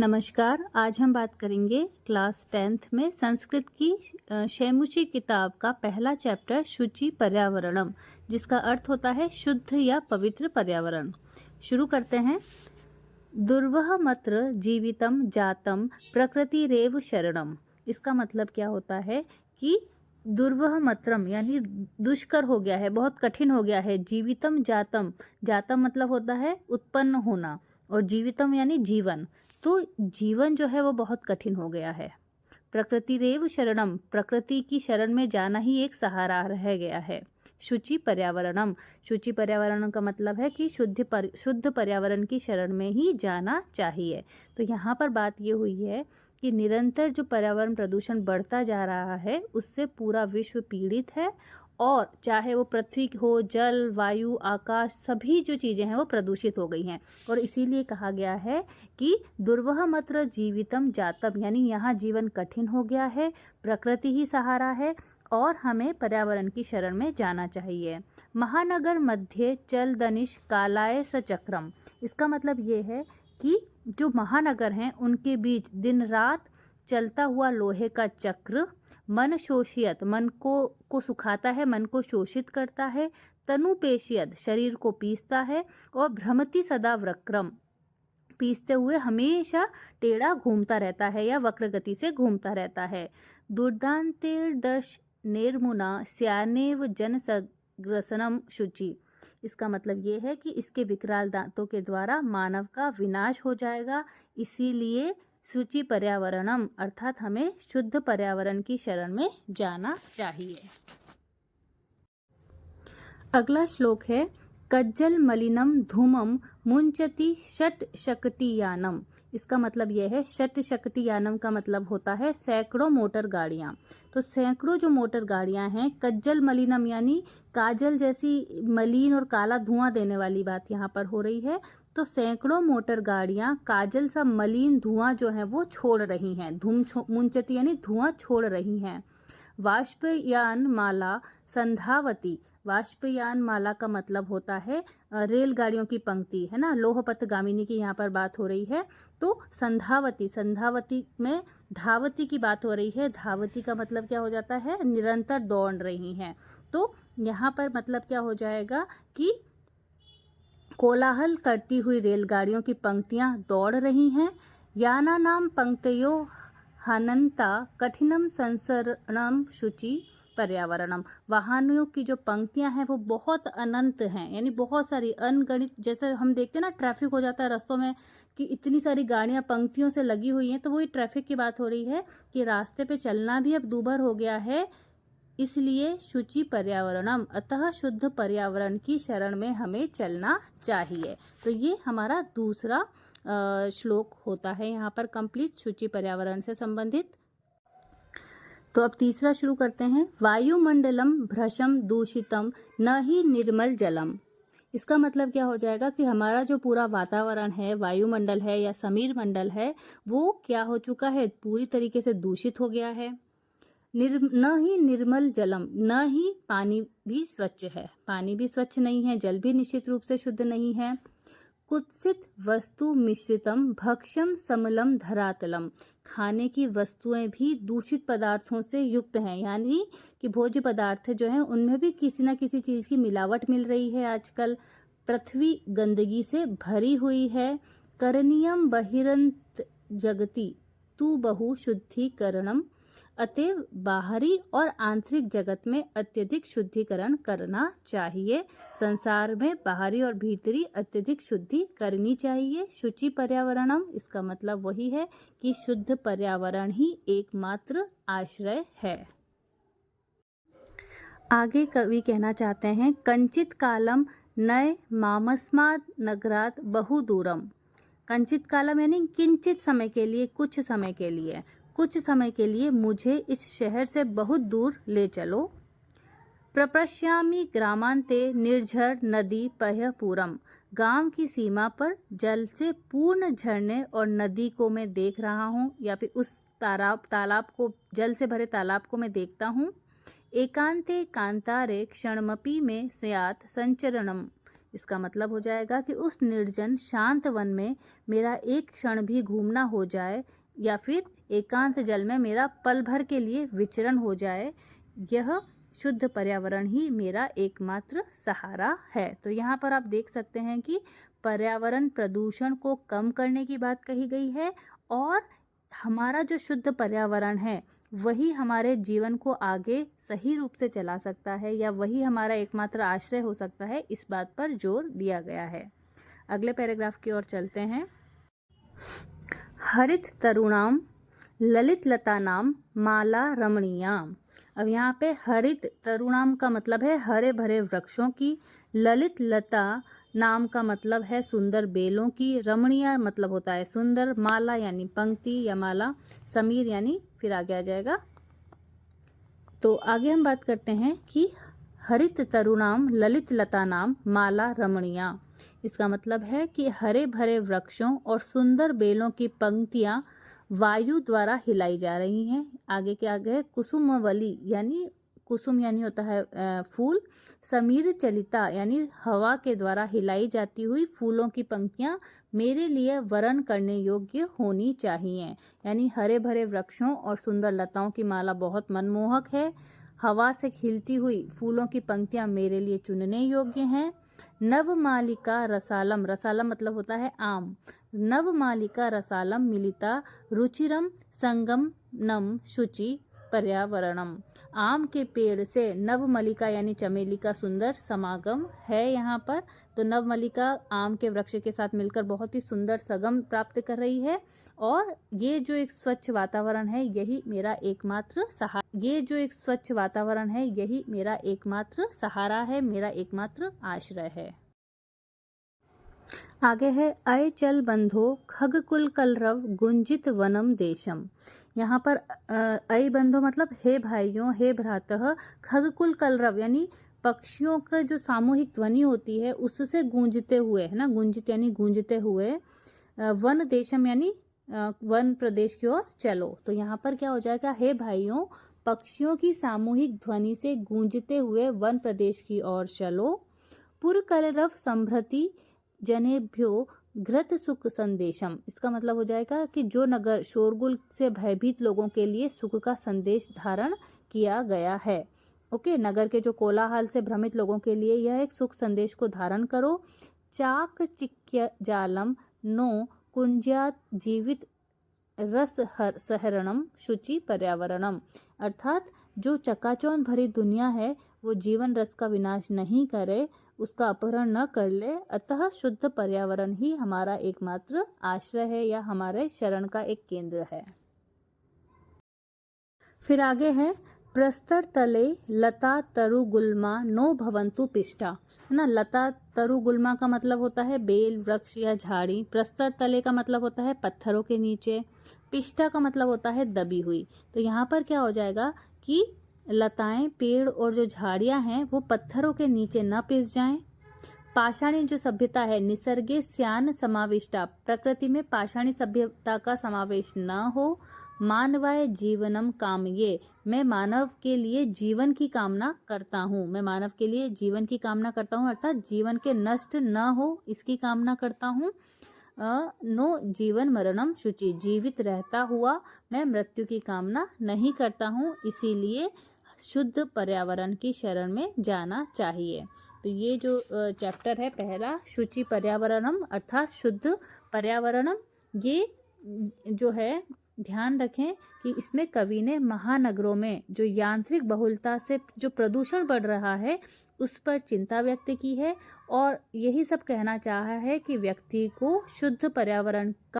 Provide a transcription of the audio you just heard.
नमस्कार। आज हम बात करेंगे क्लास 10th में संस्कृत की शैमुची किताब का पहला चैप्टर शुचि पर्यावरणम, जिसका अर्थ होता है शुद्ध या पवित्र पर्यावरण। शुरू करते हैं। दुर्वह मत्र जीवितम जातम प्रकृतिरेव शरणम। इसका मतलब क्या होता है कि दुर्वह मत्रम यानी दुष्कर हो गया है, बहुत कठिन हो गया है। जीवितम जातम, जातम मतलब होता है उत्पन्न होना, और जीवितम यानी जीवन। तो जीवन जो है वो बहुत कठिन हो गया है। प्रकृतिरेव शरणम, प्रकृति की शरण में जाना ही एक सहारा रह गया है। शुचि पर्यावरणम, शुचि पर्यावरण का मतलब है कि शुद्ध पर्यावरण की शरण में ही जाना चाहिए। तो यहाँ पर बात ये हुई है कि निरंतर जो पर्यावरण प्रदूषण बढ़ता जा रहा है उससे पूरा विश्व पीड़ित है, और चाहे वो पृथ्वी हो, जल, वायु, आकाश, सभी जो चीज़ें हैं वो प्रदूषित हो गई हैं। और इसीलिए कहा गया है कि दुर्वह मत्र जीवितम जातम, यानी यहाँ जीवन कठिन हो गया है, प्रकृति ही सहारा है और हमें पर्यावरण की शरण में जाना चाहिए। महानगर मध्य चल दनिश कालाय सचक्रम, इसका मतलब ये है कि जो महानगर हैं उनके बीच दिन रात चलता हुआ लोहे का चक्र, मन शोषियत, मन को सुखाता है, मन को शोषित करता है, तनु पेशियत, शरीर को पीसता है, और भ्रमति सदा वक्रम, पीसते हुए हमेशा टेढ़ा घूमता रहता है या वक्र गति से घूमता रहता है। दुर्दांतेर्दश निर्मुना स्यानेव जन सग्रसनम शुचि, इसका मतलब ये है कि इसके विकराल दांतों के द्वारा मानव का विनाश हो जाएगा। इसीलिए शुचि पर्यावरणम अर्थात हमें शुद्ध पर्यावरण की शरण में जाना चाहिए। अगला श्लोक है कज्जल मलिनम धूमम मुंचति षट शकटियानम। इसका मतलब यह है, षट शकटियानम का मतलब होता है सैकड़ों मोटर गाड़ियाँ। तो सैकड़ों जो मोटर गाड़ियाँ हैं, कज्जल मलिनम यानी काजल जैसी मलिन और काला धुआं देने वाली बात यहाँ पर हो रही है। तो सैकड़ों मोटर गाड़ियाँ काजल सा मलिन धुआं जो है वो छोड़ रही हैं। मुंचति यानी धुआं छोड़ रही हैं। वाष्पयान माला संधावती, वाष्पयान माला का मतलब होता है रेलगाड़ियों की पंक्ति, है ना। लोहपथगामिनी की यहाँ पर बात हो रही है। तो संधावती, संधावती में धावती की बात हो रही है। धावती का मतलब क्या हो जाता है, निरंतर दौड़ रही हैं। तो यहाँ पर मतलब क्या हो जाएगा कि कोलाहल करती हुई रेलगाड़ियों की पंक्तियाँ दौड़ रही हैं। याना नाम पंक्तयो हनंता कठिनम संसरणम शुचि पर्यावरणम, वाहनों की जो पंक्तियां हैं वो बहुत अनंत हैं, यानी बहुत सारी अनगणित। जैसे हम देखते हैं ना, ट्रैफिक हो जाता है रास्तों में कि इतनी सारी गाड़ियां पंक्तियों से लगी हुई हैं, तो वही ट्रैफिक की बात हो रही है कि रास्ते पे चलना भी अब दूभर हो गया है। इसलिए शुचि पर्यावरणम, अतः शुद्ध पर्यावरण की शरण में हमें चलना चाहिए। तो ये हमारा दूसरा श्लोक होता है यहाँ पर कंप्लीट, शुचि पर्यावरण से संबंधित। तो अब तीसरा शुरू करते हैं। वायुमंडलम भ्रशम दूषितम न ही निर्मल जलम। इसका मतलब क्या हो जाएगा कि हमारा जो पूरा वातावरण है, वायुमंडल है या समीर मंडल है, वो क्या हो चुका है, पूरी तरीके से दूषित हो गया है। न ही निर्मल जलम, न ही पानी भी स्वच्छ है, पानी भी स्वच्छ नहीं है, जल भी निश्चित रूप से शुद्ध नहीं है। कुत्सित वस्तु मिश्रितम भक्षम समलम धरातलम, खाने की वस्तुएं भी दूषित पदार्थों से युक्त हैं, यानी कि भोज्य पदार्थ जो हैं उनमें भी किसी न किसी चीज़ की मिलावट मिल रही है आजकल। पृथ्वी गंदगी से भरी हुई है। करणीयम बहिरंत जगति तू बहु शुद्धिकरणम, अतएव बाहरी और आंतरिक जगत में अत्यधिक शुद्धिकरण करना चाहिए। संसार में बाहरी और भीतरी अत्यधिक शुद्धि करनी चाहिए। शुचि पर्यावरणम, इसका मतलब वही है कि शुद्ध पर्यावरण ही एकमात्र आश्रय है। आगे कवि कहना चाहते हैं कंचित कालम नय मामस्माद नगरात बहु दूरम। कंचित कालम यानी किंचित समय के लिए, कुछ समय के लिए, कुछ समय के लिए मुझे इस शहर से बहुत दूर ले चलो। प्रपश्यामि ग्रामांते निर्झर नदी पह्यपूरम, गांव की सीमा पर जल से पूर्ण झरने और नदी को मैं देख रहा हूँ, या फिर उस तालाब को, जल से भरे तालाब को मैं देखता हूँ। एकांते कांतारे क्षणमपि में स्यात् संचरणम, इसका मतलब हो जाएगा कि उस निर्जन शांत वन में मेरा एक क्षण भी घूमना हो जाए या फिर एकांत जल में मेरा पल भर के लिए विचरण हो जाए, यह शुद्ध पर्यावरण ही मेरा एकमात्र सहारा है। तो यहाँ पर आप देख सकते हैं कि पर्यावरण प्रदूषण को कम करने की बात कही गई है और हमारा जो शुद्ध पर्यावरण है वही हमारे जीवन को आगे सही रूप से चला सकता है या वही हमारा एकमात्र आश्रय हो सकता है, इस बात पर जोर दिया गया है। अगले पैराग्राफ की ओर चलते हैं। हरित तरुणाम ललित लतानाम माला रमणीयाम। अब यहाँ पे हरित तरुणाम का मतलब है हरे भरे वृक्षों की, ललित लता नाम का मतलब है सुंदर बेलों की, रमणीय मतलब होता है सुंदर, माला यानी पंक्ति या माला, समीर यानी फिर आगे आ जाएगा। तो आगे हम बात करते हैं कि हरित तरुणाम ललित लता नाम माला रमणीया। इसका मतलब है कि हरे भरे वृक्षों और सुंदर बेलों की पंक्तियां वायु द्वारा हिलाई जा रही हैं। आगे के आगे कुसुमवली यानी कुसुम यानी होता है फूल, समीर चलिता यानी हवा के द्वारा हिलाई जाती हुई फूलों की पंक्तियां मेरे लिए वरण करने योग्य होनी चाहिए। यानी हरे भरे वृक्षों और सुंदर लताओं की माला बहुत मनमोहक है, हवा से खिलती हुई फूलों की पंक्तियां मेरे लिए चुनने योग्य हैं। नवमालिका रसालम, रसालम मतलब होता है आम, नवमालिका रसालम मिलिता रुचिरम संगम नम शुचि पर्यावरणम। आम के पेड़ से नवमलिका यानी चमेली का सुंदर समागम है यहाँ पर। तो नवमलिका आम के वृक्ष के साथ मिलकर बहुत ही सुंदर सगम प्राप्त कर रही है और ये जो एक स्वच्छ वातावरण है यही मेरा एकमात्र सहारा है, मेरा एकमात्र आश्रय है। आगे है अय चल बंधो खगकुल कलरव गुंजित वनम देशम। यहाँ पर अय बंधो मतलब हे भाइयों, हे भ्रातः, खगकुल कलरव यानी पक्षियों का जो सामूहिक ध्वनि होती है उससे गूंजते हुए, है ना, गुंजित यानी गूंजते हुए, वन देशम यानी वन प्रदेश की ओर चलो। तो यहाँ पर क्या हो जाएगा, हे भाइयों पक्षियों की सामूहिक ध्वनि से गूंजते हुए वन प्रदेश की ओर चलो। पुरकलरव संभ्रति जनेभ्यो घृत सुख संदेशम। इसका मतलब हो जाएगा कि जो नगर शोरगुल से भयभीत लोगों के लिए सुख का संदेश धारण किया गया है। ओके, नगर के जो कोलाहल से भ्रमित लोगों के लिए यह एक सुख संदेश को धारण करो। चाक चिक्य जालम नो कुंजात जीवित रस सहरणम शुचि पर्यावरणम। अर्थात जो चकाचौंध भरी दुनिया है वो जीवन रस का विनाश नहीं करे, उसका अपहरण न कर ले, अतः शुद्ध पर्यावरण ही हमारा एकमात्र आश्रय है या हमारे शरण का एक केंद्र है। फिर आगे है प्रस्तर तले लता तरु गुल्मा नो भवंतु पिष्टा, है ना। लता तरु गुल्मा का मतलब होता है बेल वृक्ष या झाड़ी, प्रस्तर तले का मतलब होता है पत्थरों के नीचे, पिष्टा का मतलब होता है दबी हुई। तो यहाँ पर क्या हो जाएगा कि लताएं पेड़ और जो झाड़ियां हैं वो पत्थरों के नीचे न पिस जाएं। पाषाणी जो सभ्यता है निसर्गे स्यान समाविष्टा, प्रकृति में पाषाणी सभ्यता का समावेश न हो। मानवाय जीवनम कामये, मैं मानव के लिए जीवन की कामना करता हूँ, अर्थात जीवन के नष्ट न हो इसकी कामना करता हूँ। नो जीवन मरणम शुचि, जीवित रहता हुआ मैं मृत्यु की कामना नहीं करता हूँ, इसीलिए शुद्ध पर्यावरण की शरण में जाना चाहिए। तो ये जो चैप्टर है पहला, शुचि पर्यावरणम अर्थात शुद्ध पर्यावरणम, ये जो है ध्यान रखें कि इसमें कवि ने महानगरों में जो यांत्रिक बहुलता से जो प्रदूषण बढ़ रहा है उस पर चिंता व्यक्त की है और यही सब कहना चाहा है कि व्यक्ति को शुद्ध पर्यावरण का